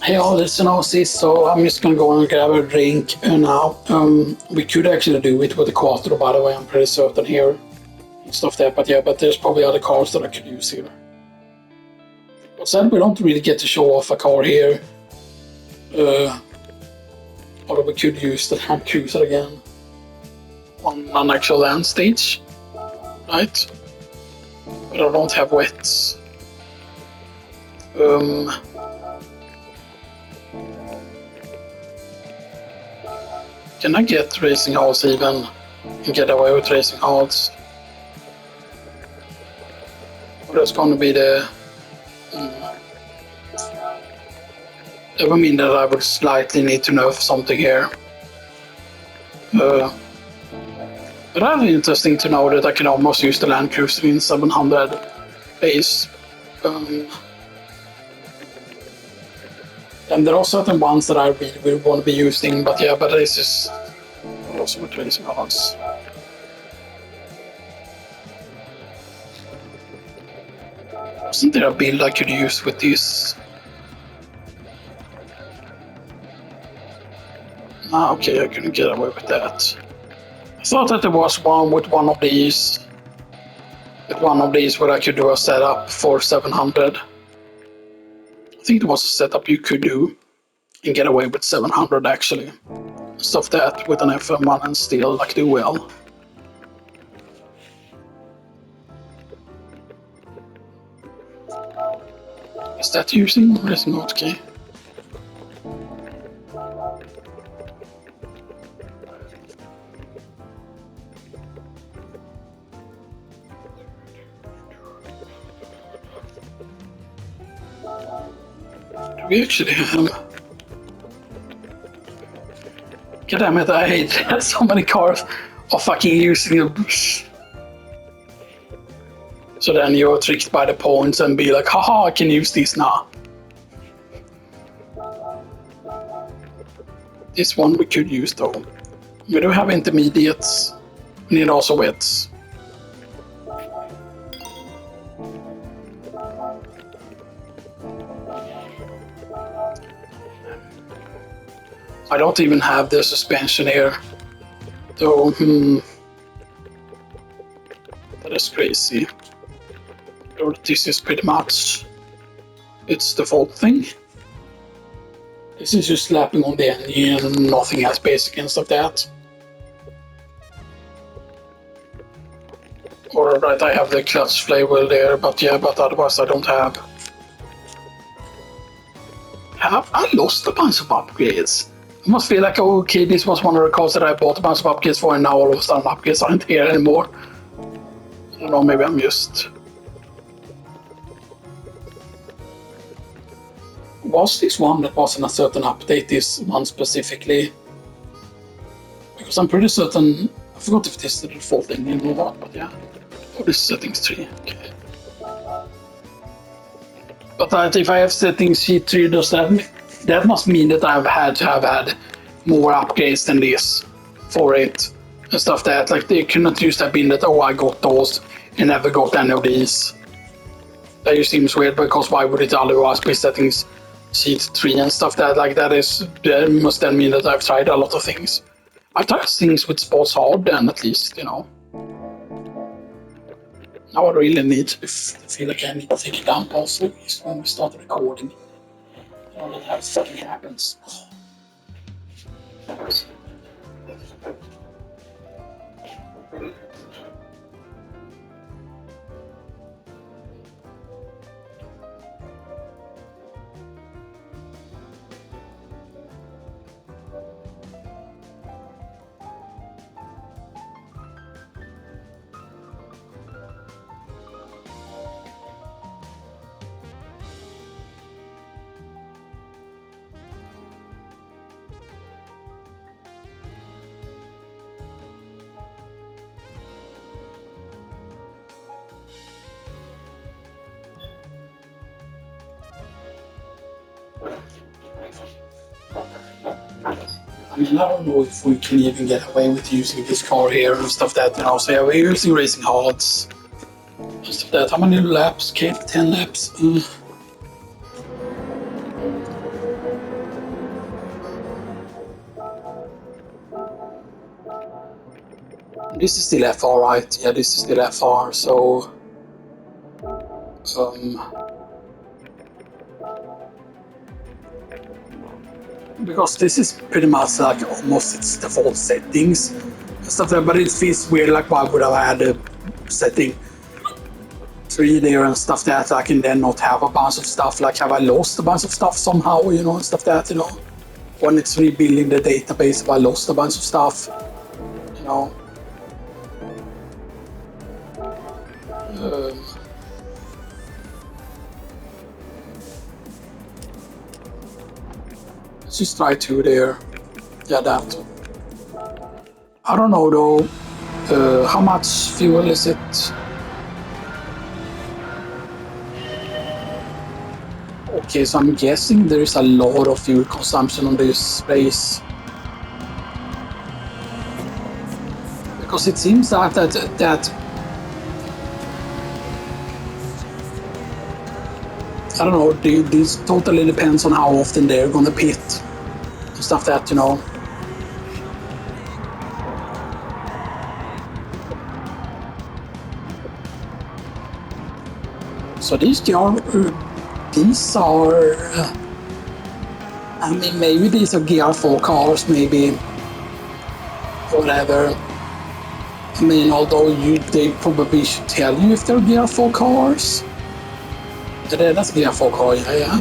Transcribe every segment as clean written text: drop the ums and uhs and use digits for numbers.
Hey all listeners, so I'm just gonna go and grab a drink now. We could actually do it with the Quattro, by the way, I'm pretty certain here. And stuff there, but yeah, but there's probably other cars that I could use here. But then we don't really get to show off a car here. Or we could use the Land Cruiser again on an actual land stage, right? But I don't have wets. Can I get racing halls even? And get away with racing halls? Or that's gonna be the... That would mean that I would slightly need to nerf something here. But that'd be interesting to know that I can almost use the Land Cruiser in 700 base. And there are certain ones that I really will want to be using, but yeah, but this is also with racing cards. Wasn't there a build I could use with this? Ah, okay, I couldn't get away with that. I thought that there was one with one of these. With one of these where I could do a setup for 700. I think there was a setup you could do and get away with 700 actually. Stuff that with an FM1 and still like do well. Is that using racing hotkey? Do we actually have... God damn it, I hate that so many cars are fucking using them. So then you're tricked by the points and be like, haha, I can use these now. This one we could use though. We do have intermediates. We need also wets. I don't even have the suspension here. So, that is crazy. This is pretty much its default thing. This is just slapping on the engine and nothing else basic and stuff like that. Alright, I have the clutch flywheel there, but yeah, but otherwise I don't have. Have I lost a bunch of upgrades? I must feel like, okay, this was one of the cars that I bought a bunch of upgrades for and now all of a sudden upgrades aren't here anymore. I don't know, maybe I'm just... Was this one that was in a certain update, this one specifically? Because I'm pretty certain, I forgot if this is the default engine or what, but yeah. Oh, this is settings 3, okay. But if I have settings sheet 3, does that must mean that I've had to have had more upgrades than this for it and stuff that, like they cannot use that being that, oh, I got those and never got any of these. That just seems weird because why would it otherwise be settings sheet 3 and stuff that, like that must then mean that I've tried a lot of things. I've tried things with sports hard then at least, you know. Now I really need to feel like I need to take a dump also when we start recording. You know, that fucking happens. I mean, I don't know if we can even get away with using this car here and stuff that, you know, so yeah, we're using racing hards and stuff that. How many laps? Okay, 10 laps. This is still FR, right? Yeah, this is still FR, so... because this is pretty much like almost its default settings and stuff there, but it feels weird, like why would I add a setting 3 there and stuff that I can then not have a bunch of stuff, like have I lost a bunch of stuff somehow, you know, and stuff that, you know, when it's rebuilding the database, if I lost a bunch of stuff, you know. Let's just try 2 there. Yeah, that. I don't know though, how much fuel is it? Okay, so I'm guessing there is a lot of fuel consumption on this base. Because it seems that I don't know, this totally depends on how often they're gonna pit and stuff that, you know. So these are, I mean, maybe these are GR4 cars, maybe, whatever. I mean, although they probably should tell you if they're GR4 cars. Yeah, that's GR4 car, yeah.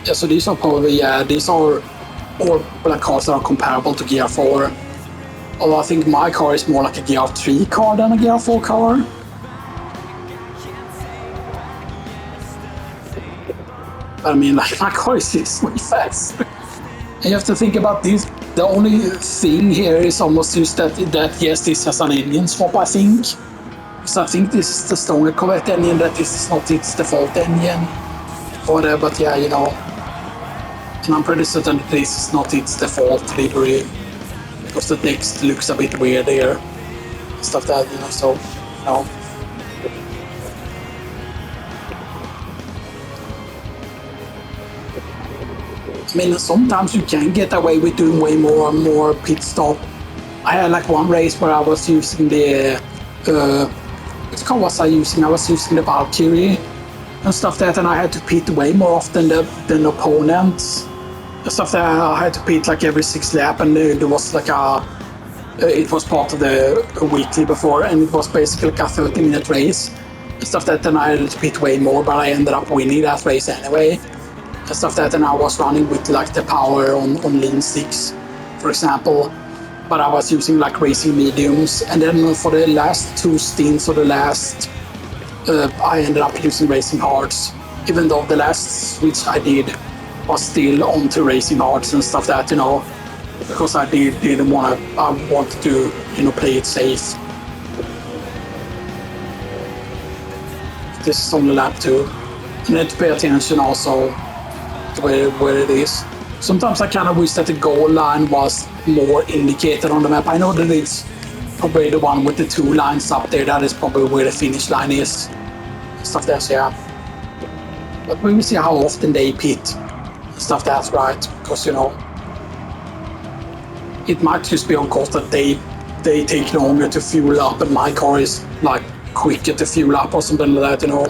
Yeah, so these are probably, yeah, these are all black cars that are comparable to GR4. Although I think my car is more like a GR3 car than a GR4 car. But I mean, like, my car is way fast. And you have to think about this. The only thing here is almost just that yes, this has an engine swap, I think. So I think this is the stronger Corvette engine, that this is not its default engine. Whatever, but yeah, you know. And I'm pretty certain that this is not its default livery. Because the text looks a bit weird here. Stuff that, you know, so, you know. I mean, sometimes you can get away with doing way more pit stop. I had like one race where I was using the, what car was I using? I was using the Valkyrie and stuff that, and I had to pit way more often than opponents. Stuff that I had to pit like every 6 laps, and there was like it was part of the weekly before, and it was basically like a 30-minute race. Stuff that, then I had to pit way more, but I ended up winning that race anyway. Stuff that, and I was running with like the power on lean 6, for example, but I was using like racing mediums, and then for the last 2 stints or the last, I ended up using racing hards, even though the last switch I did was still onto racing hards and stuff that, you know, because I didn't want to, I wanted to, you know, play it safe. This is on the lap 2. You need to pay attention also where it is. Sometimes I kind of wish that the goal line was more indicated on the map. I know that it's probably the one with the 2 lines up there, that is probably where the finish line is. Stuff that's, yeah. But we will see how often they pit. Stuff that's right, because, you know, it might just be on course that they take longer to fuel up and my car is like quicker to fuel up or something like that, you know.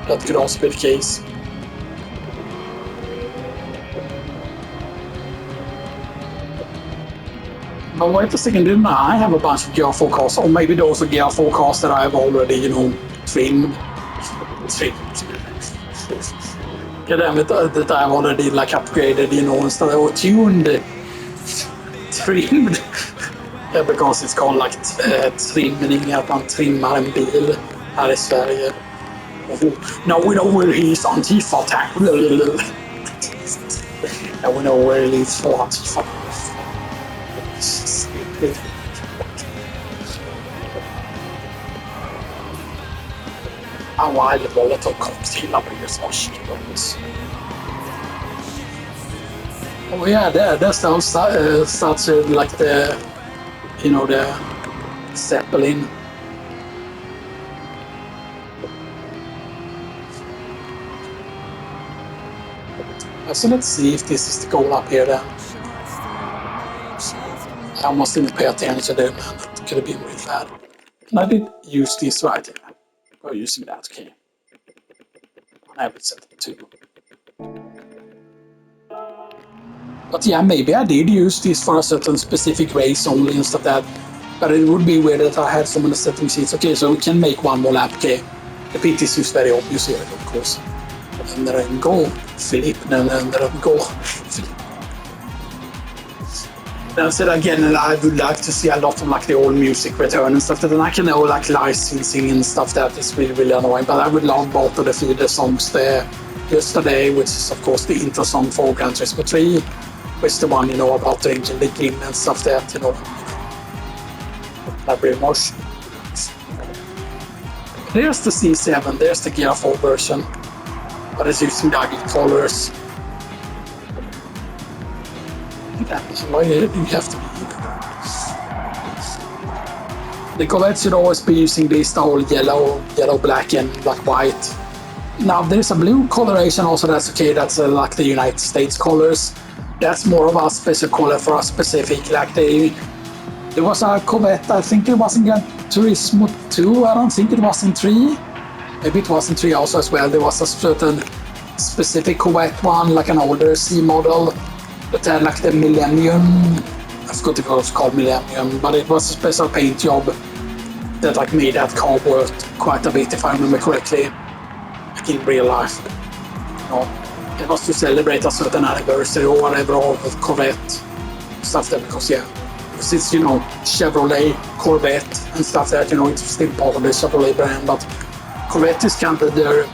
That could also be the case. But wait a second, didn't I have a bunch of GR4 cars? Or maybe those are GR4 cars that I've already, you know, trimmed. Yeah, damn it, that I've already like upgraded, you know, instead of tuned, trimmed. Yeah, because it's called like trimning, att man trimmar en bil här i Sverige. Now we know where he's Antifa attack. Now we know where he lives for Antifa. A wild Molotov cocktail up here, små shit. Oh yeah, that sounds such like the, you know, the Zeppelin. So let's see if this is the goal up here then. I almost didn't pay attention there, man. That could have been really bad. And I did use this right here. We're using that, okay. I have it set to 2. But yeah, maybe I did use this for a certain specific race only and stuff like that. But it would be weird that I had so many setting sheets. Okay, so we can make one more lap, okay. The pit is just very obvious here, of course. And then go Philip, and then go Philip. Then said again, I would like to see a lot of like the old music return and stuff. And I can know like licensing and stuff that is really, really annoying. But I would love both of the feeder songs there yesterday, which is of course the intro song for Gran Turismo 3, which is the one, you know, about the engine leaking and stuff that, you know. That very much. There's the C7, there's the Gear 4 version, but it's using the ugly colors. Why do you have to be? The Corvette should always be using this whole yellow, black, and black, white. Now there's a blue coloration also. That's okay. That's like the United States colors. That's more of a special color for a specific. Like there was a Corvette. I think it was in Gran Turismo 2. I don't think it was in 3. Maybe it was in 3 also as well. There was a certain specific Corvette one, like an older C model. But had like the Millennium, I forgot if it was called Millennium, but it was a special paint job that like made that car worth quite a bit, if I remember correctly, like in real life. You know, it was to celebrate a certain anniversary or whatever of Corvette stuff there, because yeah, because it's, you know, Chevrolet, Corvette and stuff that, you know, it's still part of the Chevrolet brand, but Corvette is kind of their,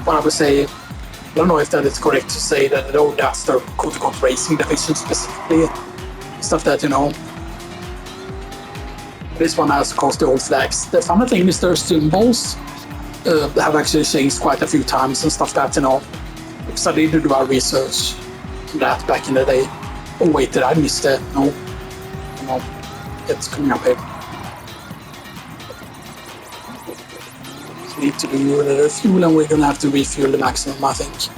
what I would say, I don't know if that is correct to say that, oh, that's their quote-unquote racing division specifically. Stuff that, you know. This one has, of course, the old flags. The funny thing is their symbols have actually changed quite a few times and stuff that, you know. Because I did do our research on that back in the day. Oh, wait, did I miss that? No. No. It's coming up here. Need to do the fuel, and we're gonna have to refuel the maximum, I think.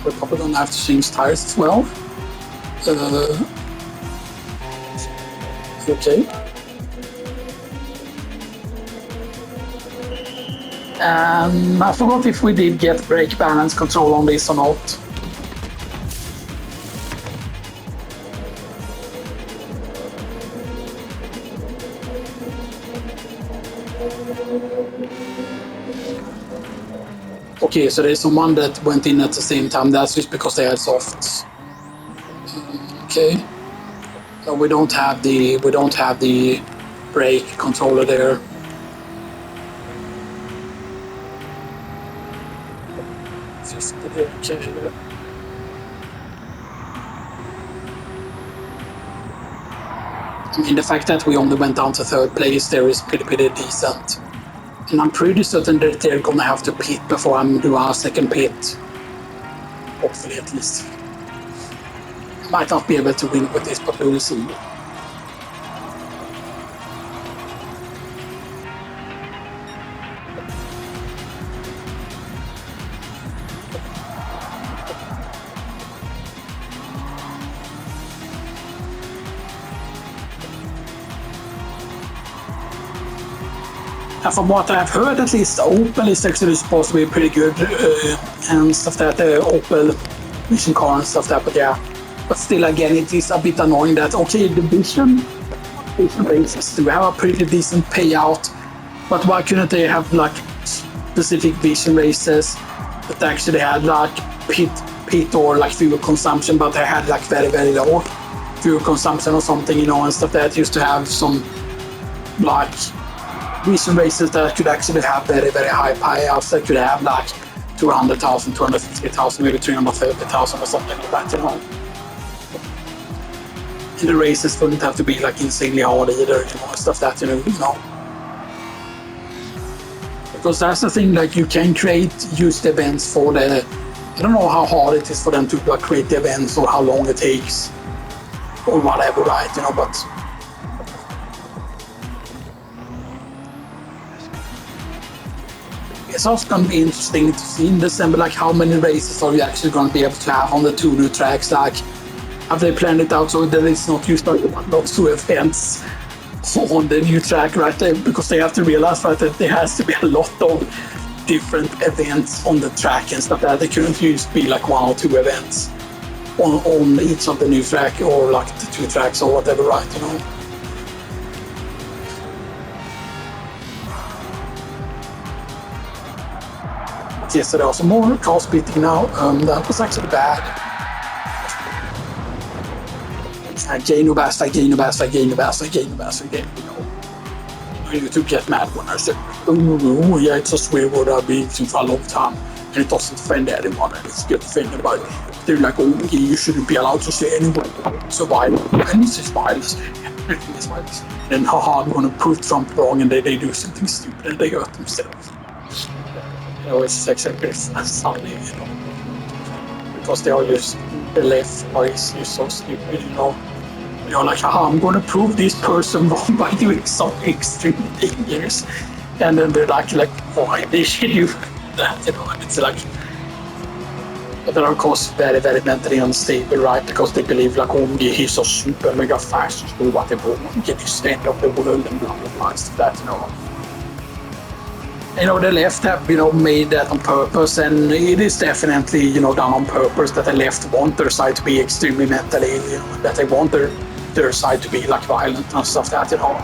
We're probably gonna have to change tires as well. Okay. I forgot if we did get brake balance control on this or not. Okay, so there's someone that went in at the same time. That's just because they had softs. Okay. No, we don't have the brake controller there. Okay. I mean, the fact that we only went down to 3rd place there is pretty decent. And I'm pretty certain that they're gonna have to pit before I'm doing our 2nd pit. Hopefully, at least. Might not be able to win with this, but we will see. And from what I've heard, at least, Opel is actually supposed to be pretty good and stuff that Opel mission car and stuff that, but yeah. But still, again, it is a bit annoying that, okay, the Vision races do have a pretty decent payout, but why couldn't they have like specific Vision races that actually had like pit or like fuel consumption, but they had like very low fuel consumption or something, you know, and stuff that used to have some like Vision races that could actually have very high payouts, that could have like 200,000, 250,000, maybe 330,000 or something like that, you know. And the races wouldn't have to be like insanely hard either, you know, stuff that, you know. Because that's the thing, like you can use the events for the, I don't know how hard it is for them to like create the events or how long it takes or whatever, right, you know, but it's also going to be interesting to see in December, like how many races are you actually going to be able to have on the 2 new tracks. Like, have they planned it out so that it's not used like lots of events on the new track, right? Because they have to realize, right, that there has to be a lot of different events on the track and stuff that they couldn't just be like 1 or 2 events on each of the new track or like the 2 tracks or whatever, right? You know. Yesterday also more cars beating now. That was actually bad. Gain bästa. I need to get mad when I said, oh yeah, it's a swear word I've been using for a long time. And it doesn't offend anyone, and it's good offended about it. They're like, oh yeah, you shouldn't be allowed to say anyone. So violent. And it's just violence. Everything is violence. And haha, I'm gonna prove Trump wrong, and they do something stupid and they hurt themselves. You know, it's exactly funny, you know, because they are just the left is so stupid, you know. You're like, I'm going to prove this person wrong by doing something extremely dangerous, and then they're like, why they should do that, you know? And it's like, but they're of course very, very mentally unstable, right? Because they believe like, oh, he's so super mega fast, just do whatever, get his end of the world and blah blah blah, stuff that, you know. You know, the left have, you know, made that on purpose, and it is definitely, you know, done on purpose that the left want their side to be extremely mentally, you know, that they want their side to be like violent and stuff that, you know.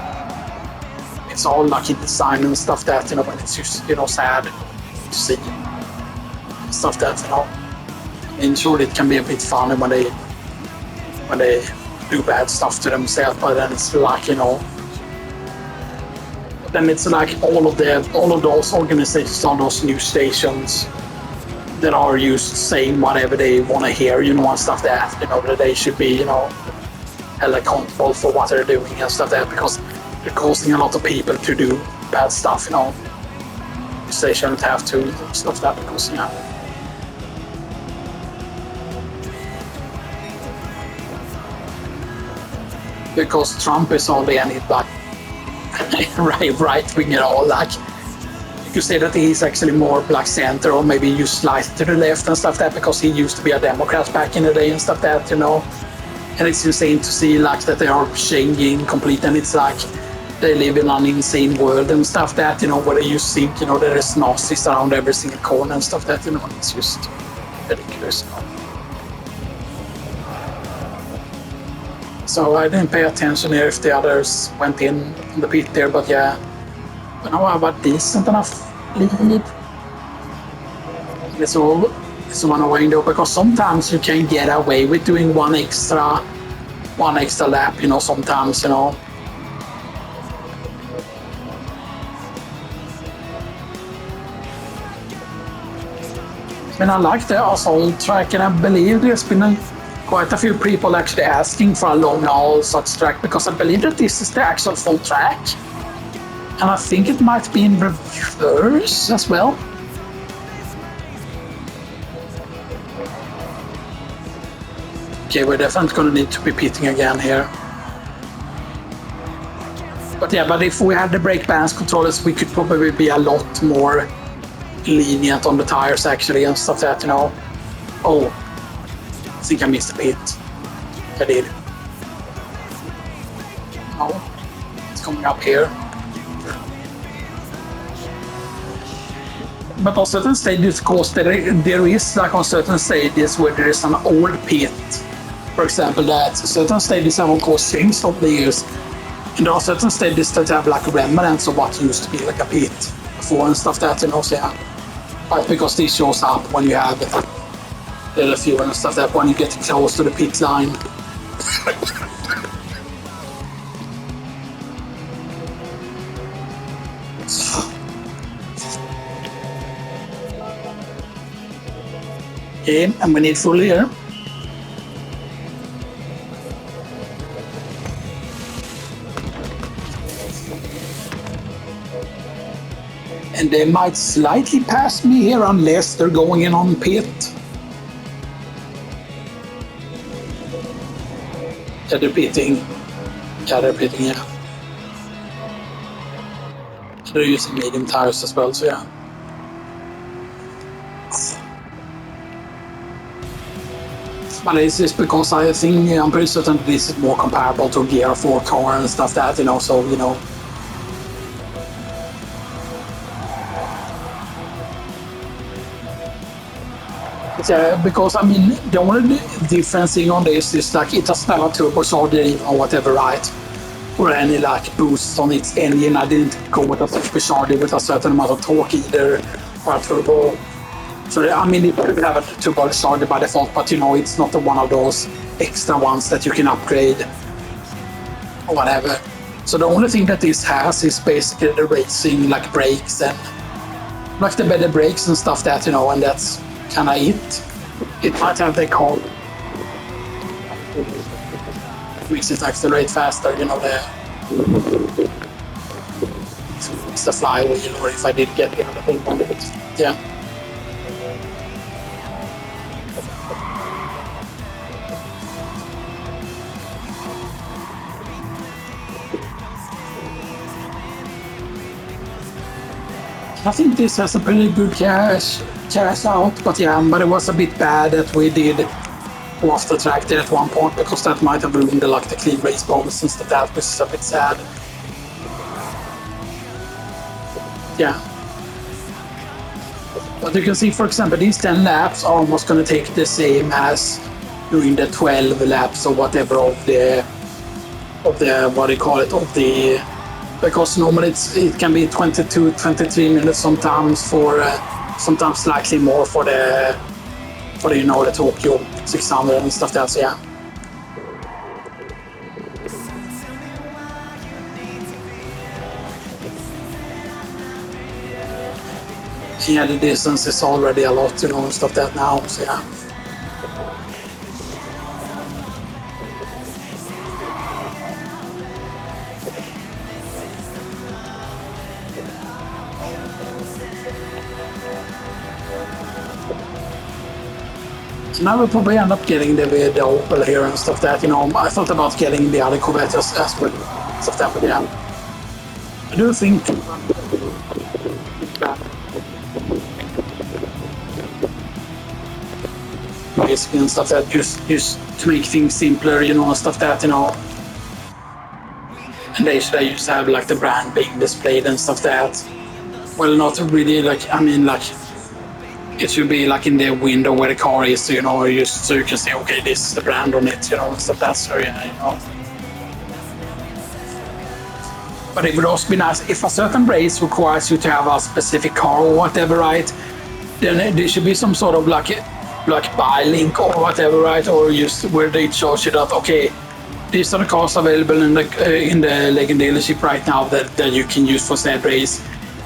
It's all like in design and stuff that, you know, but it's just, you know, sad to see stuff that, you know. I mean, sure, it can be a bit funny when they do bad stuff to themselves, but then it's like, you know, then it's like all of those organizations on those news stations that are used saying whatever they want to hear, you know, and stuff that, you know, that they should be, you know, held accountable for what they're doing and stuff that, because they're causing a lot of people to do bad stuff, you know. They shouldn't have to stuff that because, yeah. Because Trump is only any black right wing at all. Like, you could say that he's actually more black center, or maybe you slice to the left and stuff that, because he used to be a Democrat back in the day and stuff that, you know. And it's insane to see like that they are changing completely, and it's like they live in an insane world and stuff that, you know, where you think, you know, there is Nazis around every single corner and stuff that, you know. It's just ridiculous, you know. So I didn't pay attention here if the others went in the pit there, but yeah. But now I have a decent enough lead. It's one away though, because sometimes you can get away with doing one extra lap, you know, sometimes, you know. I mean, I like the assault track, and I believe there's been quite a few people actually asking for a long haul such track, because I believe that this is the actual full track, and I think it might be in reverse as well. Okay, we're definitely going to need to be pitting again here. But yeah, but if we had the brake balance controllers, we could probably be a lot more lenient on the tires actually and stuff that, you know. Oh, I think I missed a pit. I did. Oh, it's coming up here. But on certain stages, of course, there is like on certain stages where there is an old pit. For example, that certain stages have of course changed over the years. And there are certain stages that have like remnants of what used to be like a pit before and stuff that, you know, so yeah. Right, because this shows up when you have the fuel and stuff that when you get close to the pit line. Okay, and we need full here. And they might slightly pass me here unless they're going in on pit. Yeah, they're pitting. Yeah, they're pitting, yeah. They're using medium tires as well, so yeah. But it's just because I think I'm pretty certain this is more comparable to Gear 4 car and stuff that, you know, so, you know. Because I mean, the only difference thing on this is like it doesn't have a turbocharger or whatever, right? Or any like boosts on its engine. I didn't go with a turbocharger with a certain amount of torque either, or a turbo. So I mean, it could have a turbocharger by default, but you know, it's not one of those extra ones that you can upgrade or whatever. So the only thing that this has is basically the racing, like brakes and like the better brakes and stuff that, you know, and that's kind of it. It might have the car makes it accelerate faster, you know, it's the flywheel, or if I did get the other thing on it. Yeah. I think this has a pretty good cash out, but yeah, but it was a bit bad that we did off the track there at one point, because that might have ruined the clean race bonus and stuff, that which is a bit sad. Yeah. But you can see, for example, these 10 laps are almost going to take the same as doing the 12 laps or whatever of the what do you call it, of the, because normally it can be 22, 23 minutes sometimes for sometimes slightly more for the you know, the Tokyo 600 and stuff that, so yeah. Yeah, the distance is already a lot, you know, and stuff that now, so yeah. And I will probably end up getting the Opel here and stuff that, you know. I thought about getting the other Corvette as well, stuff that, but yeah. I do think basically and stuff that just to make things simpler, you know, and stuff that, you know. And they should just have like the brand being displayed and stuff that. Well, not really, like, I mean, like, it should be like in the window where the car is, you know, just so you can say, okay, this is the brand on it, you know, and stuff that, so yeah, you know. But it would also be nice if a certain race requires you to have a specific car or whatever, right? Then there should be some sort of like buy link or whatever, right? Or just where they shows you that, okay, these are the cars available in the Legend dealership right now that you can use for said race,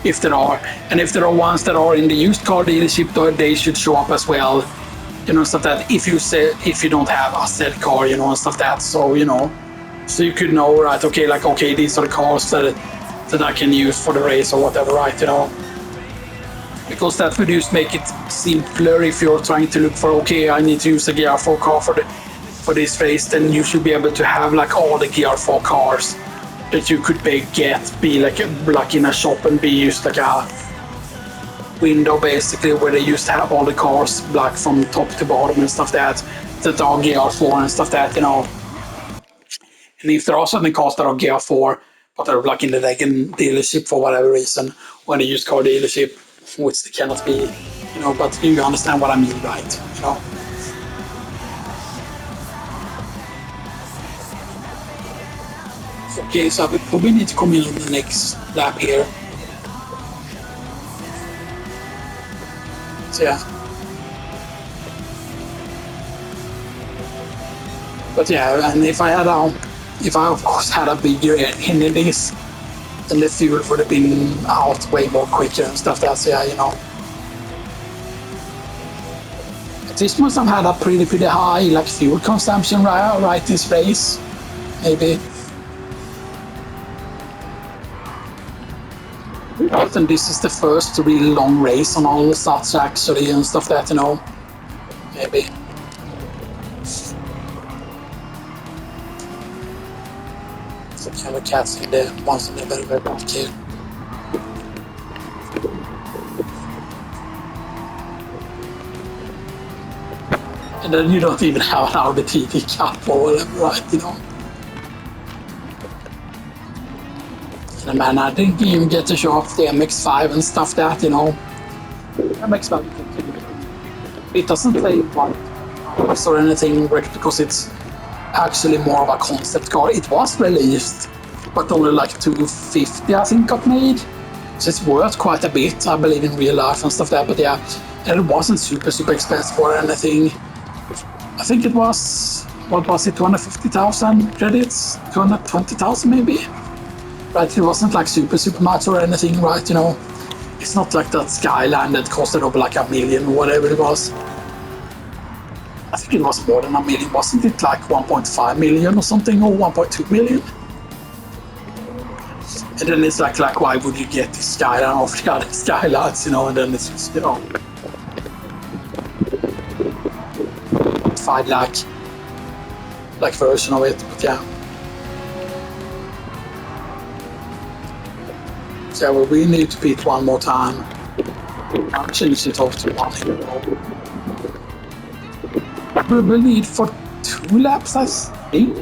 if there are. And if there are ones that are in the used car dealership, they should show up as well, you know, stuff that if you don't have a said car, you know, and stuff that, so, you know, so you could know, right, okay, like, okay, these are the cars that I can use for the race or whatever, right, you know. Because that would just make it simpler if you're trying to look for, okay, I need to use a Gear 4 car for this race, then you should be able to have like all the Gear 4 cars that you could be like in a shop and be used like a window basically where they used to have all the cars like from top to bottom and stuff that are Gear 4 and stuff that, you know. And if there are certain cars that are Gear 4 but they're like in the Legend dealership for whatever reason, or in a used car dealership, which they cannot be, you know, but you understand what I mean, right, you know. Okay, so I probably need to come in on the next lap here. So yeah. But yeah, and if I of course had a bigger engine in this, then the fuel would have been out way more quicker and stuff. That's, yeah, you know. This must have had a pretty high like fuel consumption right this race, maybe. And this is the first really long race on all the stats actually and stuff that, you know, maybe. So kind of cats in the ones in the very back here. And then you don't even have an Audi TT Cup or whatever, right? You know. And man, I didn't even get to show off the MX-5 and stuff that, you know. MX-5, it doesn't play like or anything because it's actually more of a concept car. It was released, but only like 250 I think got made. So it's worth quite a bit, I believe, in real life and stuff like that. But yeah, and it wasn't super expensive or anything. I think it was, what was it, 250,000 credits? 220,000 maybe? Right, it wasn't like super much or anything, right, you know. It's not like that Skyline that costed over like $1 million or whatever it was. I think it was more than $1 million, wasn't it like 1.5 million or something, or 1.2 million? And then it's like why would you get this Skyline off the other Skylines, you know, and then it's just, you know, find like version of it, but yeah. So well, we need to beat one more time. I'll change it off to 1 here. We need for 2 laps, I think.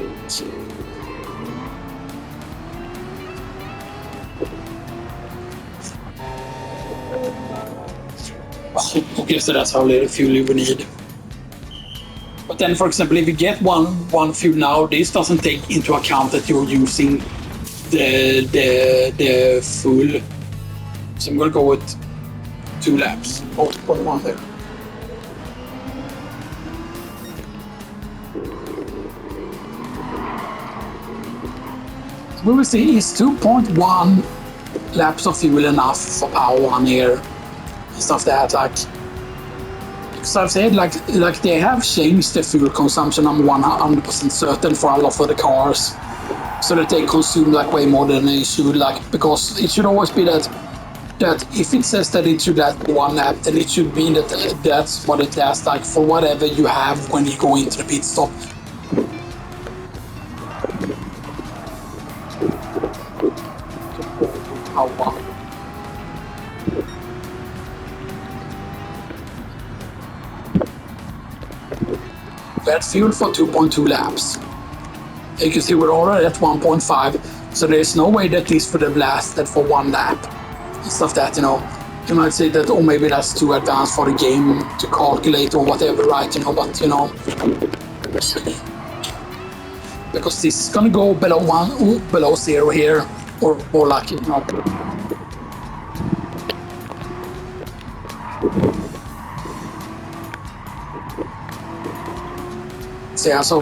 Okay, so that's how little fuel we need. But then, for example, if you get one fuel now, this doesn't take into account that you're using the full. So I'm gonna go with 2 laps, 0.1 there. We will see, is 2.1 laps of fuel enough for power 1 here? Stuff that, like, because I've said, like they have changed the fuel consumption, I'm 100% certain, for a lot of the cars, so that they consume like way more than they should, like, because it should always be that if it says that it should last 1 lap, then it should mean that that's what it lasts, like, for whatever you have when you go into the pit stop. We had fuel for 2.2 laps. You can see we're already at 1.5, so there's no way that this would have lasted for 1 lap. And stuff that, you know, you might say that, oh, maybe that's too advanced for the game to calculate or whatever, right? You know, but you know, because this is gonna go below 0 here, or like, you know. So yeah, so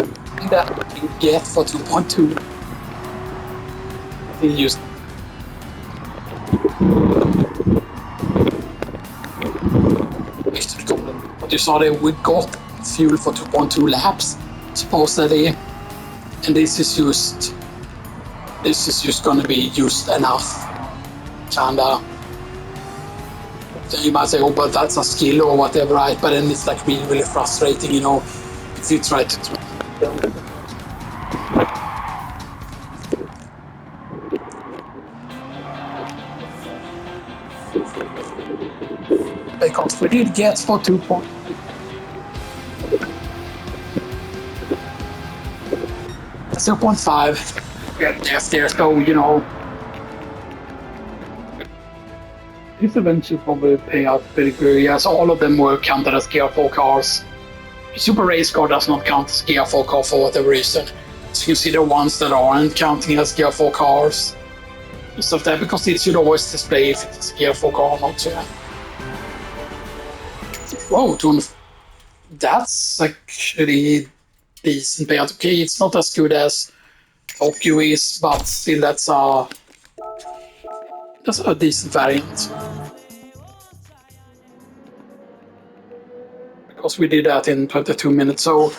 that you get for 2.2. I think you but you saw that we got fuel for 2.2 laps, supposedly, and this is just gonna be used enough, kinda. Then you might say, oh, but that's a skill or whatever, right? But then it's like really frustrating, you know, if you try to. Because we did get for 2.2. That's 2.5. Get left there, so you know. This event should probably pay out pretty good. Yes, all of them were counted as Gear 4 cars. Super Race Car does not count as Gear 4 car for whatever reason. So you see the ones that aren't counting as Gear 4 cars. Stuff that, because it should always display if it's a Gear 4 car or not. Yeah. Whoa, that's actually decent payout. Okay, it's not as good as Tokyo is, but still that's a decent variant. Because we did that in 22 minutes, so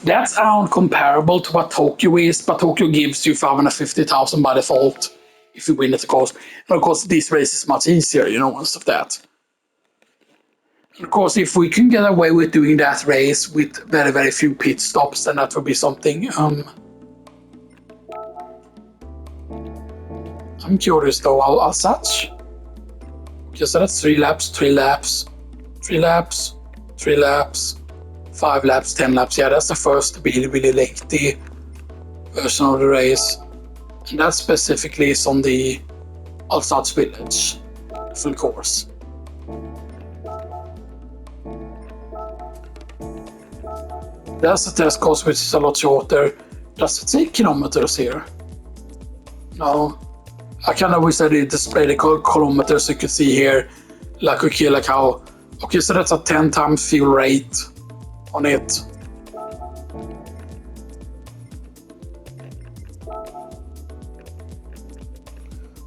that's around comparable to what Tokyo is, but Tokyo gives you 550,000 by default if you win it, of course. And of course, this race is much easier, you know, and stuff that. And of course, if we can get away with doing that race with very few pit stops, then that would be something. I'm curious though, as such. Okay, so that's 3 laps, 3 laps, 3 laps, 3 laps, 5 laps, 10 laps. Yeah, that's the first really lengthy version of the race. And that specifically is on the Alsace Village full course. That's a test course which is a lot shorter. Does it say kilometers here? No. I kind of wish I did display the kilometers you could see here. Like, okay, like how... Okay, so that's a 10 times fuel rate on it.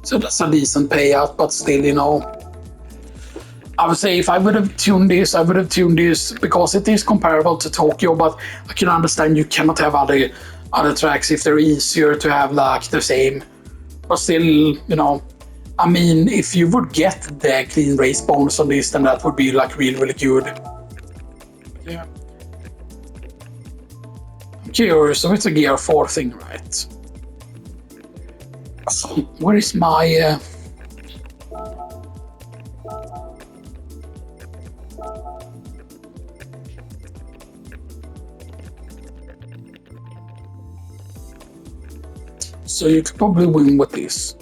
So that's a decent payout, but still, you know... I would say if I would have tuned this, I would have tuned this because it is comparable to Tokyo, but I can understand you cannot have other tracks if they're easier to have like the same. But still, you know, I mean, if you would get the clean race bonus on this, then that would be like really good. Yeah. I'm curious, so it's a Gear 4 thing, right? Where is my... So you could probably win with this.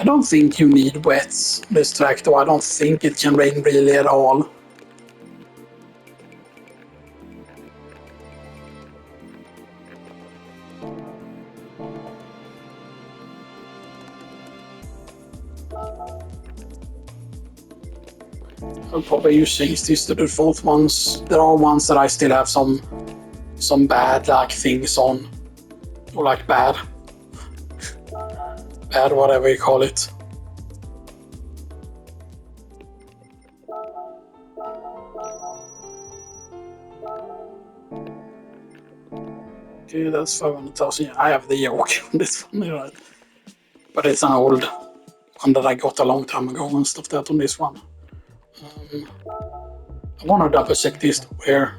I don't think you need wets this track though. I don't think it can rain really at all. I'll probably change these to the default ones. There are ones that I still have some bad like things on, or like bad whatever you call it. Okay, that's 500,000. I have the yoke on this one, right? But it's an old one that I got a long time ago and stuff that on this one. I want to double check this here.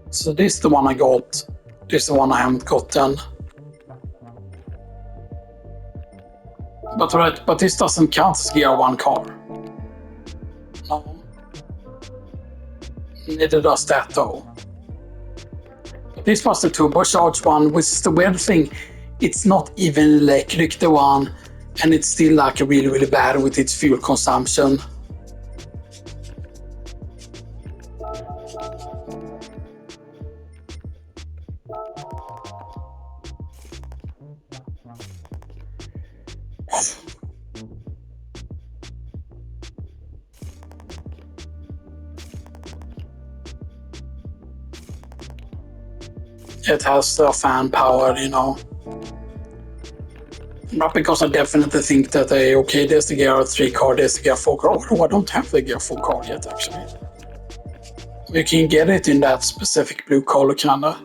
So this is the one I got. This is the one I haven't gotten. But this doesn't count as Gear 1 car. No. Neither does that though. But this was the turbocharged one, which is the weird thing. It's not even electric, the one, and it's still like really bad with its fuel consumption. It has the fan power, you know. Not because I definitely think that okay, there's the Gear 3 car, there's the Gear 4 car. Oh, I don't have the Gear 4 car yet, actually. You can get it in that specific blue color, kinda.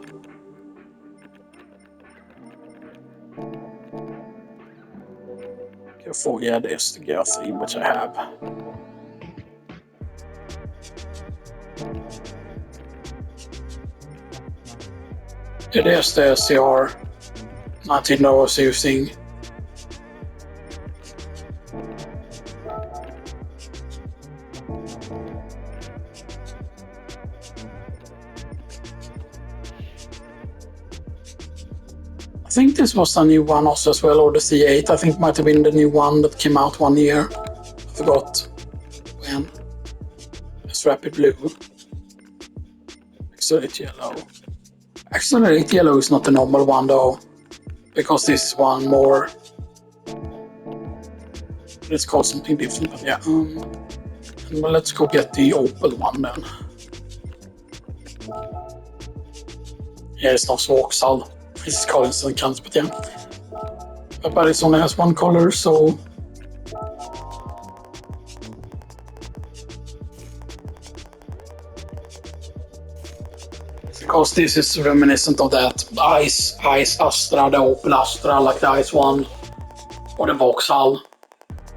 Gear 4, yeah, there's the Gear 3, which I have. It is the SCR Nintendo was using. I think this was a new one also as well, or the C8. I think might have been the new one that came out 1 year. I forgot when. It's Rapid Blue. Accelerate Yellow. Accelerate Yellow is not the normal one though, because this is one more. It's called something different, but yeah. Well, let's go get the Opal one then. Yeah, it's not Vauxhall. It's called something, but yeah. But it only has one color, so Because this is reminiscent of that Ice Astra, the Opel Astra, like the Ice one, or the Vauxhall.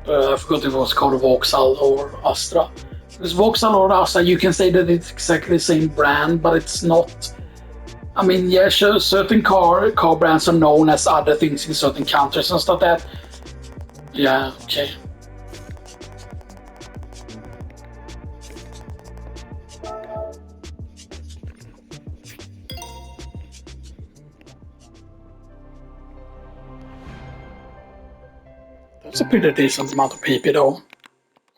I forgot if it was called Vauxhall or Astra. Because Vauxhall or Astra, you can say that it's exactly the same brand, but it's not. I mean, yeah, sure, certain car brands are known as other things in certain countries and stuff like that. Yeah, okay. That's a pretty decent amount of PP though.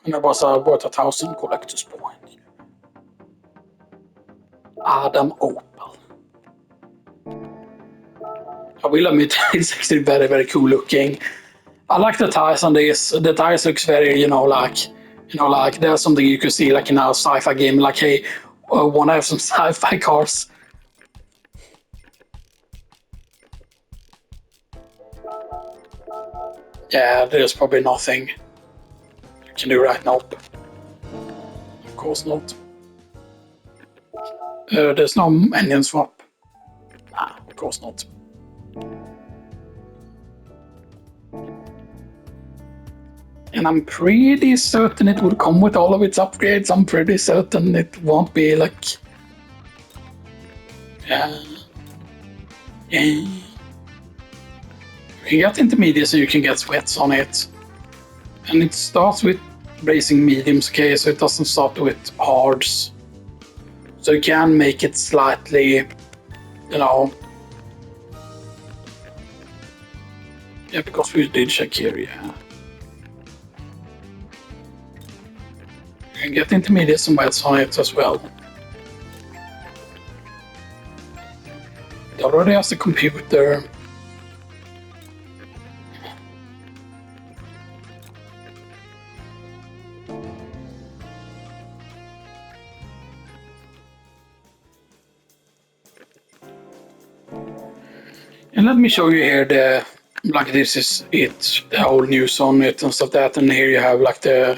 And it was worth 1,000 collector's points. Adam Opel. I will admit it's actually very, very cool looking. I like the tires on this. The tires looks very, like there's something you could see like in a sci-fi game. Like, hey, want to have some sci-fi cars? Yeah, there's probably nothing you can do right now. Of course not. There's no engine swap. Nah, of course not. And I'm pretty certain it would come with all of its upgrades. I'm pretty certain it won't be like... Yeah. You can get intermediate so you can get sweats on it. And it starts with racing mediums, okay, so it doesn't start with hards. So you can make it slightly, Yeah, because we did check here, yeah. You can get intermediate some wets on it as well. It already has the computer. And let me show you here this is it, the whole news on it and stuff that, and here you have like the...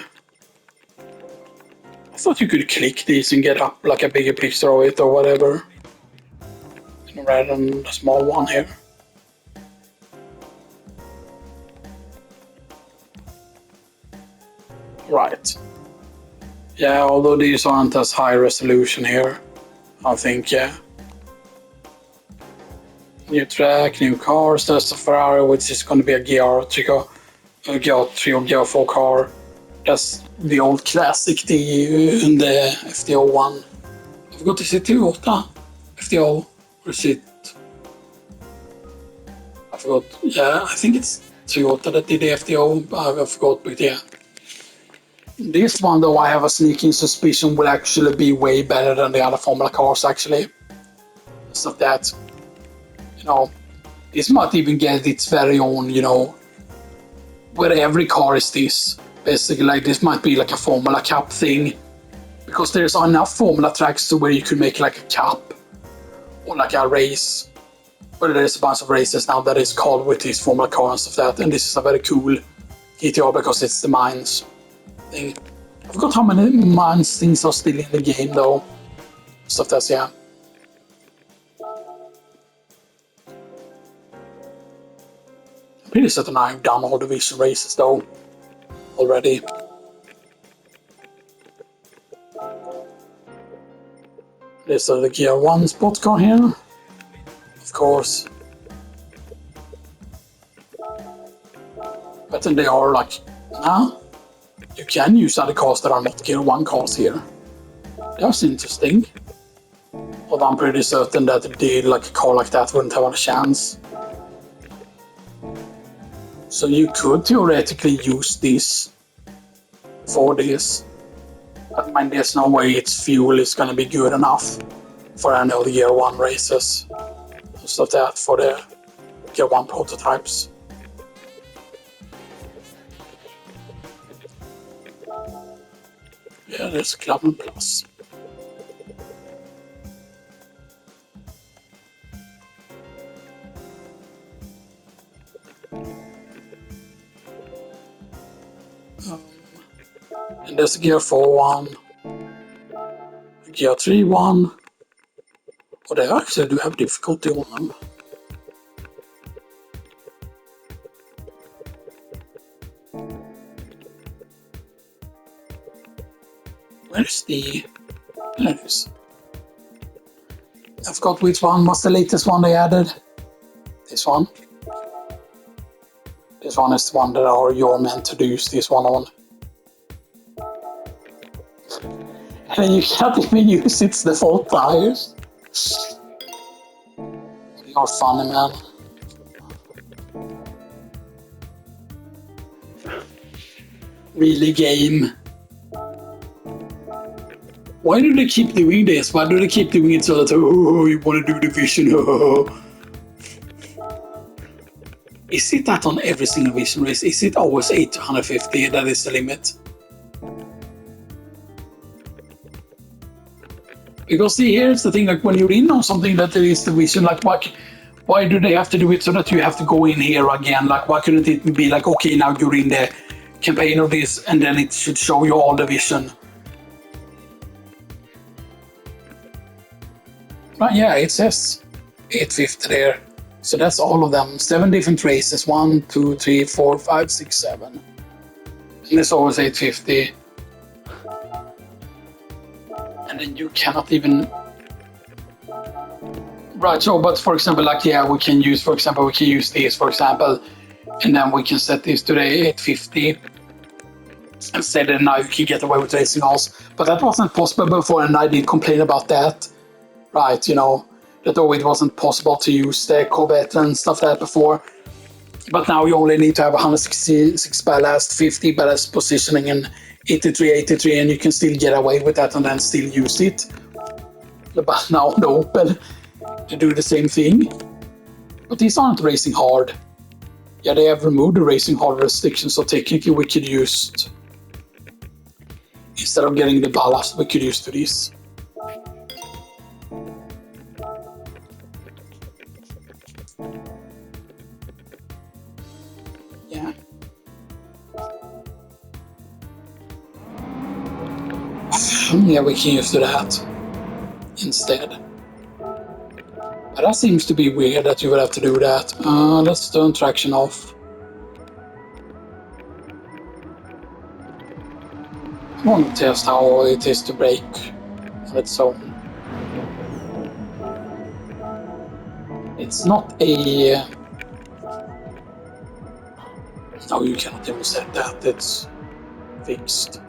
I thought you could click these and get up like a bigger picture of it or whatever. Rather than the small one here. Right. Yeah, although these aren't as high resolution here, I think, yeah. New track, new cars, there's a Ferrari which is going to be a GR3 or GR4 car. That's the old classic, the FTO one. I forgot, is it Toyota? FTO, or is it... I forgot, yeah, I think it's Toyota that did the FTO, I forgot, but yeah. This one though, I have a sneaking suspicion will actually be way better than the other Formula cars actually. So that, this might even get its very own, where every car is this. Basically, like this might be like a Formula Cup thing. Because there's enough Formula tracks to where you could make like a cup. Or like a race. But there's a bunch of races now that is called with these Formula cars and stuff like that. And this is a very cool GTR because it's the mines thing. I forgot how many mines things are still in the game though. Stuff that's, yeah. I'm pretty certain I've done all the vision races though. Already. There's the Gear 1 sport car here. Of course. But then they are like, nah, you can use other cars that are not Gear 1 cars here. That's interesting. But I'm pretty certain that like a car like that wouldn't have a chance. So you could theoretically use this for this. But I mean, there's no way its fuel is going to be good enough for any of the Gear 1 races. Stuff that for the Gear 1 prototypes. Yeah, there's Club and Plus. And there's a Gear 4 one, a Gear 3 one, But I actually do have difficulty on them. Where's the... There it is. I forgot which one was the latest one they added. This one. This one is the one that you're meant to use this one on. And you can't even use its default tires. You're funny, man. Really, game. Why do they keep doing this? Why do they keep doing it so that, oh, you want to do the vision? Oh. Is it that on every single vision race? Is it always 8 to 150 that is the limit? Because here's the thing, like when you're in on something that there is the vision, like why do they have to do it so that you have to go in here again? Like why couldn't it be like, okay, now you're in the campaign of this and then it should show you all the vision? Right, yeah, it says 850 there. So that's all of them. 7 different races. 1, 2, 3, 4, 5, 6, 7. And it's always 850. And then you cannot even... Right, so, but for example, like, yeah, we can use this, for example, and then we can set this to the 850 and say that now you can get away with racing halls. But that wasn't possible before, and I did complain about that. Right, you know, that it wasn't possible to use the Corvette and stuff like that before. But now you only need to have 166 ballast, 50 ballast positioning, and 83, and you can still get away with that and then still use it. But now on the Opel, to do the same thing. But these aren't racing hard. Yeah, they have removed the racing hard restrictions, so technically we could use, instead of getting the ballast, we could use to this. Yeah. Yeah, we can use that instead. But that seems to be weird that you would have to do that. Let's turn traction off. I want to test how it is to brake on its own. It's not a... No, you cannot even set that. It's fixed.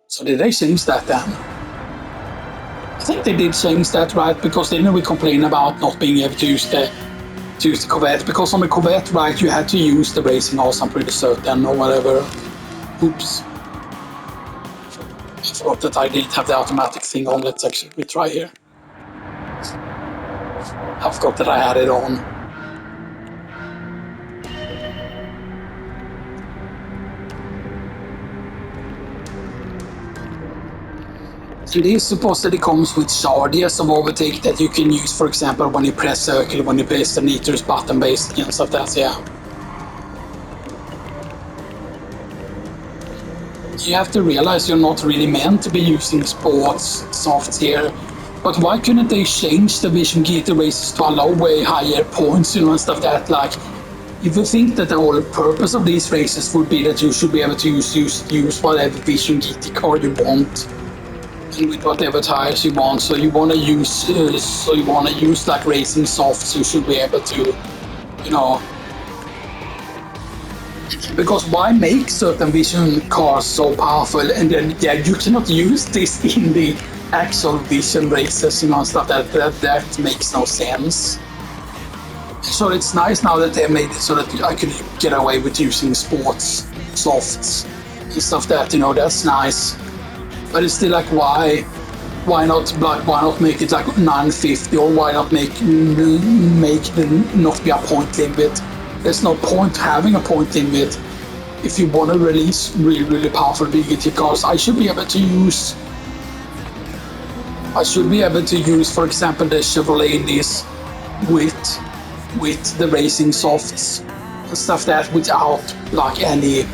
So did they change that then? I think they did change that, right? Because then we complain about not being able to use the Corvette. Because on the Corvette, right, you had to use the racing horse, I'm pretty certain, or whatever. Oops. I forgot that I didn't have the automatic thing on. Let's actually retry here. I forgot that I had it on. This supposedly comes with charges of overtake that you can use, for example, when you press circle, when you press the nitrous button based and stuff like that, yeah. You have to realize you're not really meant to be using sports softs here. But why couldn't they change the Vision GT races to allow way higher points, you know, and stuff like that? Like, if you think that the whole purpose of these races would be that you should be able to use whatever Vision GT car you want. And with whatever tires you want, so you want to use like racing softs, you should be able to, you know, because why make certain Vision cars so powerful and then yeah you cannot use this in the actual Vision races, you know, stuff that makes no sense. So it's nice now that they made it so that I can get away with using sports softs and stuff that, you know, that's nice. But it's still like why not make it like 950, or why not make it not be a point limit? There's no point having a point limit if you want to release really powerful VGT cars. I should be able to use, for example, the Chevrolet Indies with the racing softs and stuff that without like any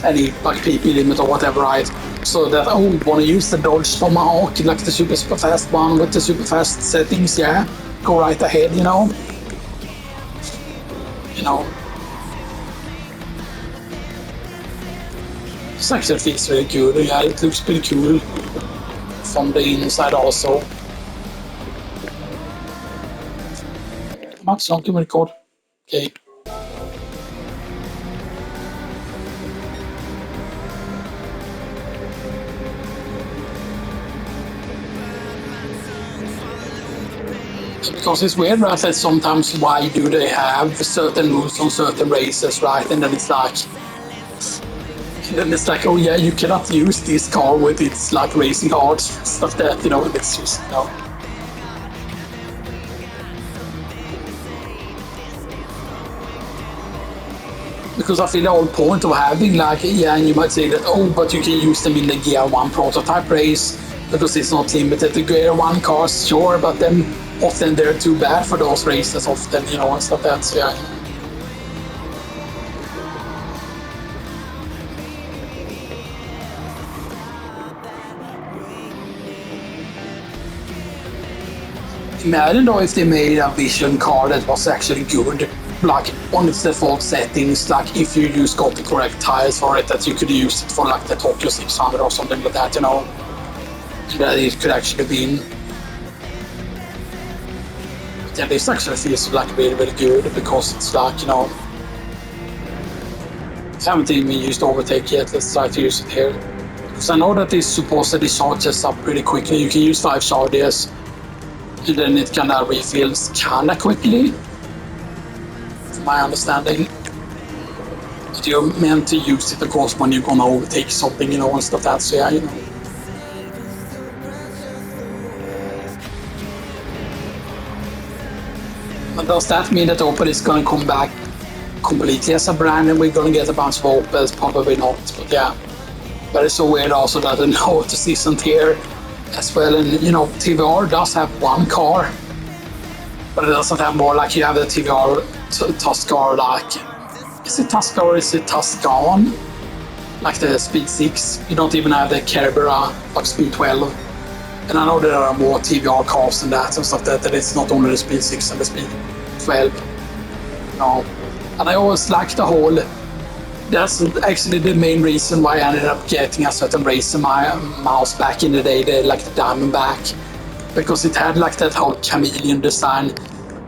any like PP limit or whatever, right? So that want to use the Dodge Tomahawk, like the super fast one with the super fast settings, yeah, go right ahead, you know. This actually feels really good. Yeah, it looks pretty cool from the inside also. Max, don't give me record. Okay. Because it's weird, right? That sometimes why do they have certain rules on certain races, right? And then it's like, oh yeah, you cannot use this car with its like racing cards, stuff that, you know, it's just, you know. Because I feel the whole point of having like, yeah, and you might say that, oh, but you can use them in the Gear 1 prototype race because it's not limited to Gear 1 cars, sure, but then often they're too bad for those races often, you know, and stuff that's, yeah. Imagine though if they made a vision car that was actually good, like on its default settings, like if you got the correct tires for it, that you could use it for like the Tokyo 600 or something like that, you know, that it could actually be in. Yeah, this actually feels like really, really good because it's like, you know, I haven't even used Overtake yet, let's try to use it here. Because I know that this supposedly charges up pretty quickly, you can use 5 charges, and then it kinda refills kinda quickly, from my understanding. But you're meant to use it, of course, when you're gonna overtake something, you know, and stuff that's, yeah, you know. But does that mean that Opel is gonna come back completely as a brand and we're gonna get a bunch of Opels? Probably not, but yeah. But it's so weird also that the Notice isn't here as well, and you know, TVR does have one car, but it doesn't have more. Like you have the TVR Tuscar, like is it Tuscar or is it Tuscan? Like the Speed 6. You don't even have the Cerbera like Speed 12. And I know there are more TVR cars than that and stuff that it's not only the Speed 6 and the Speed 12. No. And I always like the whole. That's actually the main reason why I ended up getting a certain racer mouse back in the day, like the Diamondback, because it had like that whole chameleon design,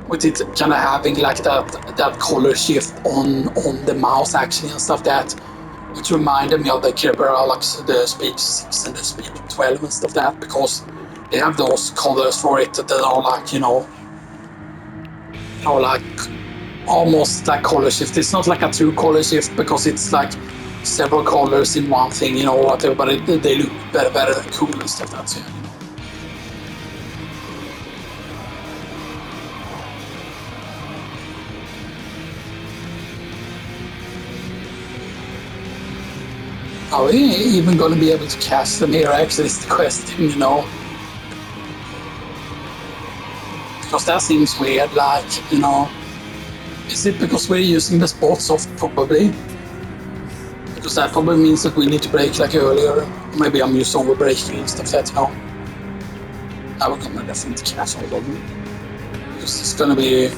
with it kind of having like that color shift on the mouse actually and stuff that, which reminded me of the Cerbera, like the Speed 6 and the Speed 12 and stuff that, because they have those colors for it that are like, you know, like almost like color shift. It's not like a true color shift because it's like several colors in one thing, you know, whatever, but they look better cool and stuff that's it. Are we even going to be able to cast them here actually is the question, you know? Because that seems weird, like, you know, is it because we're using the sport soft? Probably. Because that probably means that we need to brake like earlier. Maybe I'm just over braking and stuff that, you know. I will come and definitely cast all of them. Because it's gonna be.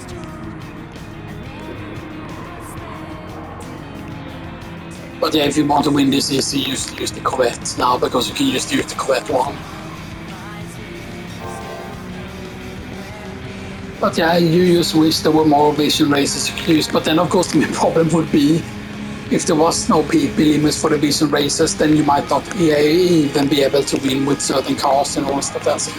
But yeah, if you want to win this easy, use the Corvette now, because you can just use the Corvette one. But yeah, you just wish there were more Vision races you could use. But then, of course, the problem would be if there was no PP limits for the Vision races, then you might not even be able to win with certain cars and all stuff that's it.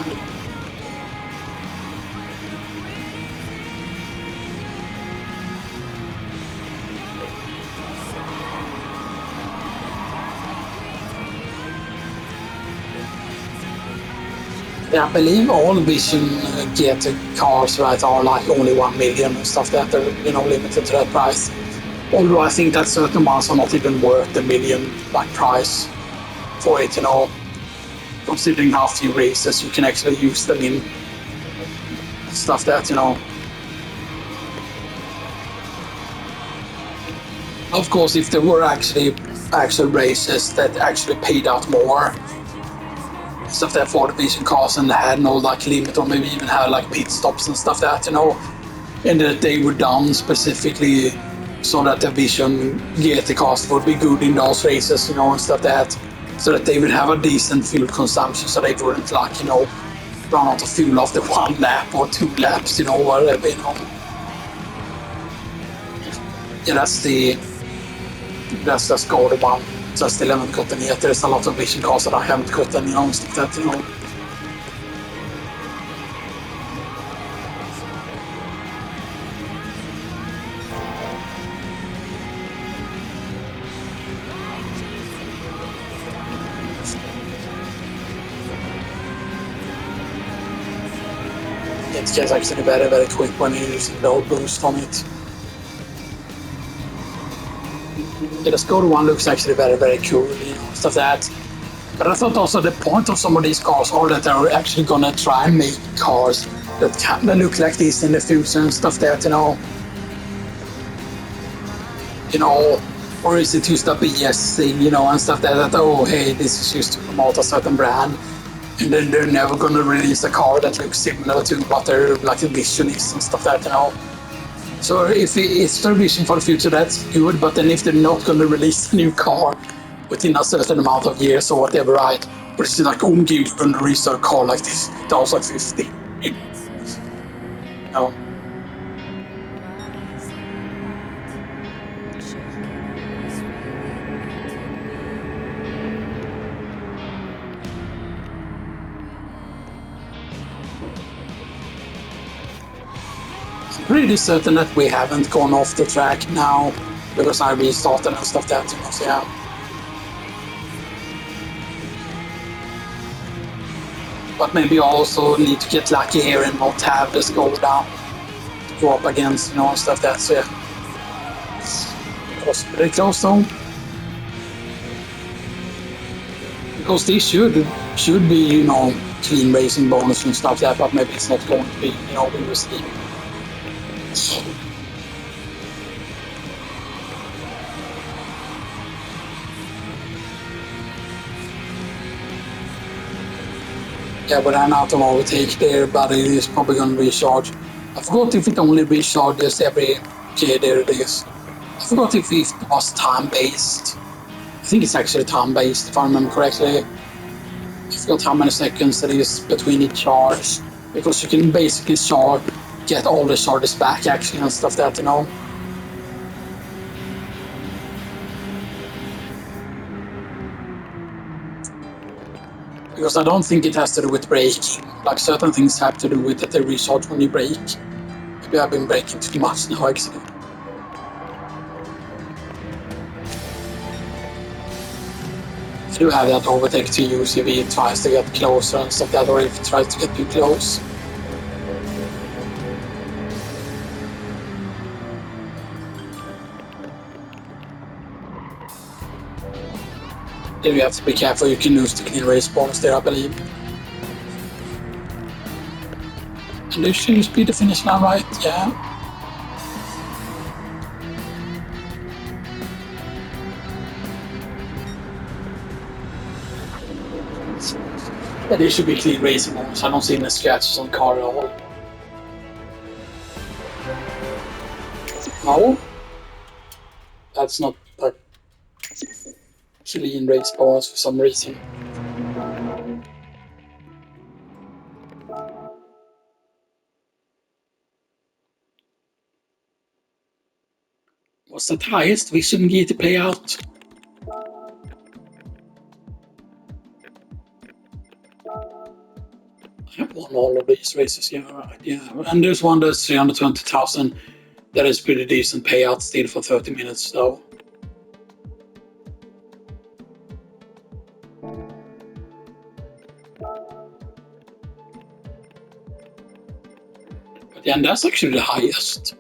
Yeah, I believe all Vision GT cars, right, are like only 1 million and stuff that are, you know, limited to that price. Although I think that certain ones are not even worth the million like price for it, you know. Considering how few races you can actually use them in, stuff that, you know. Of course, if there were actual races that actually paid out more, stuff that for division cars and had no like limit or maybe even had like pit stops and stuff that and that they were done specifically so that the Vision GT cars would be good in those races, and stuff that, so that they would have a decent fuel consumption, so they wouldn't like run out of fuel after 1 lap or 2 laps, whatever. Yeah, that's the score one. So I still haven't gotten yet. There's a lot of Vision cars that I haven't gotten, stuff that. It gets actually very, very quick when you're using the old boost on it. Yeah, the Skoda one looks actually very, very cool, stuff that. But I thought also the point of some of these cars are that they're actually gonna try and make cars that kind of look like this in the future and stuff that, or is it just a BS thing, and stuff that, oh, hey, this is just to promote a certain brand. And then they're never gonna release a car that looks similar to what their like vision is and stuff that, So if it's their vision for the future, that's good. But then if they're not gonna release a new car within a certain amount of years or whatever, right? But it's like, oh, you're gonna release a car like this 2050. No. I'm pretty certain that we haven't gone off the track now because I restarted and stuff that, so yeah. But maybe I also need to get lucky here and not have this go down to go up against, stuff that, so yeah. It was pretty close though. Because this should be, clean racing bonus and stuff like that, but maybe it's not going to be, we will see. Yeah, but I'm out of overtake there, but it is probably going to recharge. I forgot if it only recharges every... Okay, there it is. I forgot if it was time-based. I think it's actually time-based, if I remember correctly. I forgot how many seconds it is between each charge. Because you can basically get all the charges back, actually, and stuff that, Because I don't think it has to do with braking. Like, certain things have to do with that they recharge when you brake. Maybe I've been braking too much now, actually. I do have that overtake to use if it tries to get closer and stuff that, or if it tries to get too close. Then you have to be careful, you can lose the clean race bonus there, I believe. And this should be the finish line, right? Yeah. Yeah, this should be clean racing bonus. I don't see any scratches on the car at all. No. That's not a clean race bonus for some reason. What's the highest Vision GT payout? I have won all of these races, yeah, right, yeah. And there's one that's 320,000. That is pretty decent payout still for 30 minutes, though. But yeah, and that's actually the highest.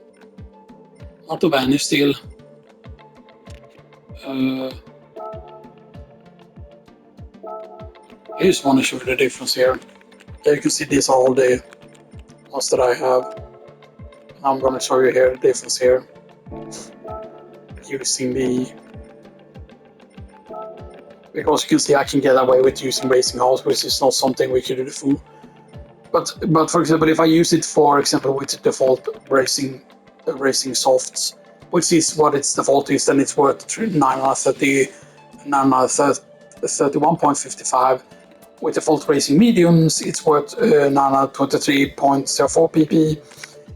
Not of any still. I just want to show you the difference here. There you can see these are all the ones that I have. I'm going to show you here the difference here. using the... Because you can see I can get away with using racing halls, which is not something we could do full. But for example, if I use it, for example, with default racing softs, which is what its default is, then it's worth 931.55. With default racing mediums, it's worth 923.04 pp.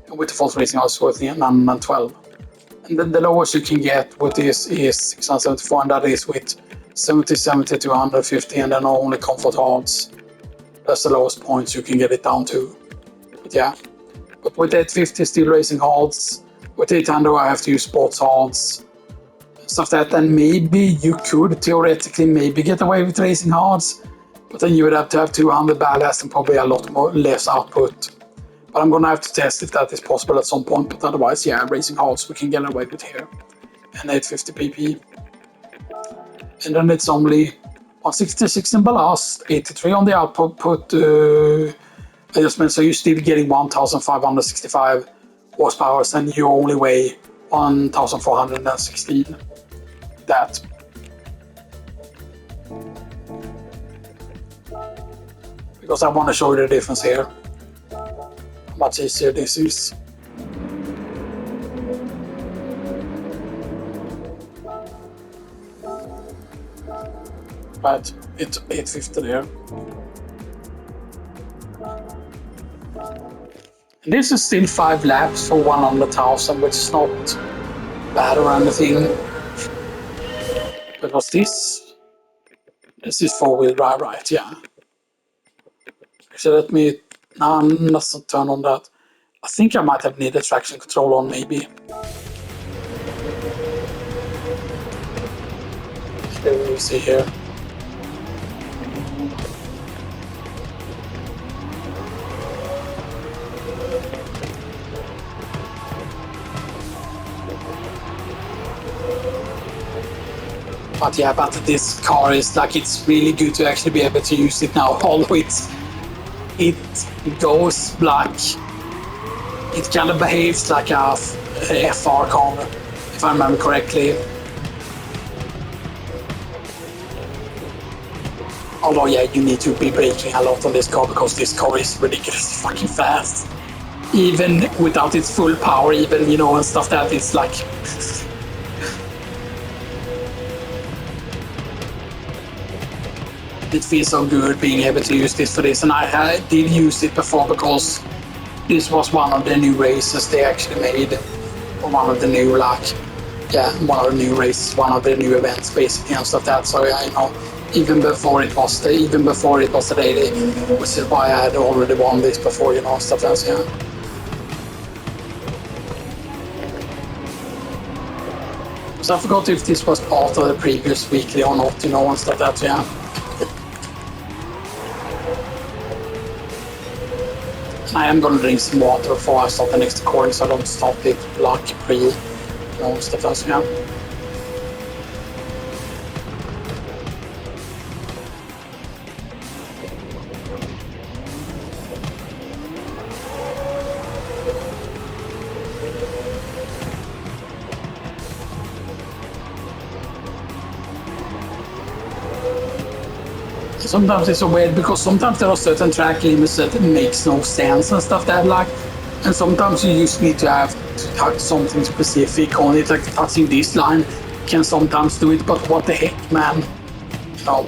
And with default racing, it's worth 912. And then the lowest you can get with this is 674, and that is with 70, 70 to 150, and then only comfort hards. That's the lowest points you can get it down to. But yeah. But with 850 still racing hards, with 800 I have to use sports hards, stuff like that. And maybe you could theoretically maybe get away with racing hards, but then you would have to have 200 ballast and probably a lot more less output. But I'm gonna have to test if that is possible at some point. But otherwise, yeah, racing hards we can get away with here, and 850 pp. And then it's only 166 in ballast, 83 on the output adjustment, so you're still getting 1,565 horsepower, and you only weigh 1,416. That. Because I want to show you the difference here. How much easier this is. Right, it's 850 there. And this is still 5 laps for 100,000, which is not bad or anything. Because this is 4-wheel drive, right? Yeah. So let me... No, let's not turn on that. I think I might have needed traction control on, maybe. Let me see here. But yeah, but this car is like, it's really good to actually be able to use it now. Although it goes like, it kind of behaves like a FR car, if I remember correctly. Although yeah, you need to be braking a lot on this car because this car is ridiculously fucking fast. Even without its full power, even, you know, and stuff that it's like... It feels so good being able to use this for this, and I did use it before because this was one of the new races they actually made, or one of the new, like, yeah, one of the new races, one of the new events basically and stuff that. So yeah, you know, even before it was the daily, which is why I had already won this before, you know, stuff else, yeah. So I forgot if this was part of the previous weekly or not, you know, and stuff that, yeah. I am gonna drink some water before I start the next recording, so I don't start it like you know, stuff else, yeah. Sometimes it's so weird because sometimes there are certain track limits that makes no sense and stuff that like, and sometimes you just need to have to touch something specific on it, like touching this line can sometimes do it, but what the heck, man. So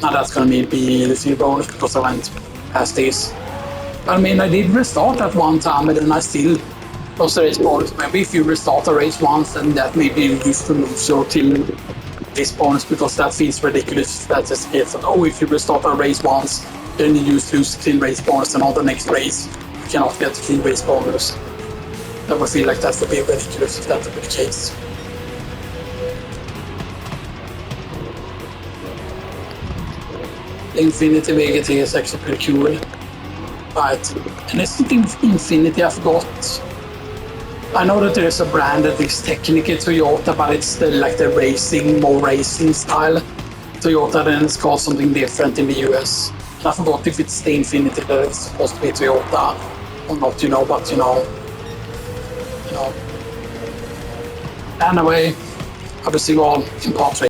now that's gonna be the bonus because I went past this. But I mean, I did restart at one time and then I still lost the race bonus. Maybe if you restart a race once, then that maybe you used to move so till this bonus, because that feels ridiculous. That's just it. So, oh, if you restart a race once, then you just lose clean race bonus, and on the next race you cannot get clean race bonus. That would feel like that would be ridiculous if that would be the case. The Infinity VGT is actually pretty cool. Right, and it's not Infinity, I forgot. I know that there's a brand that is technically Toyota, but it's like the racing, more racing style Toyota, and it's called something different in the US. And I forgot if it's the Infinity that is supposed to be Toyota or not, you know, but you know. Anyway, I will see you all in part 3.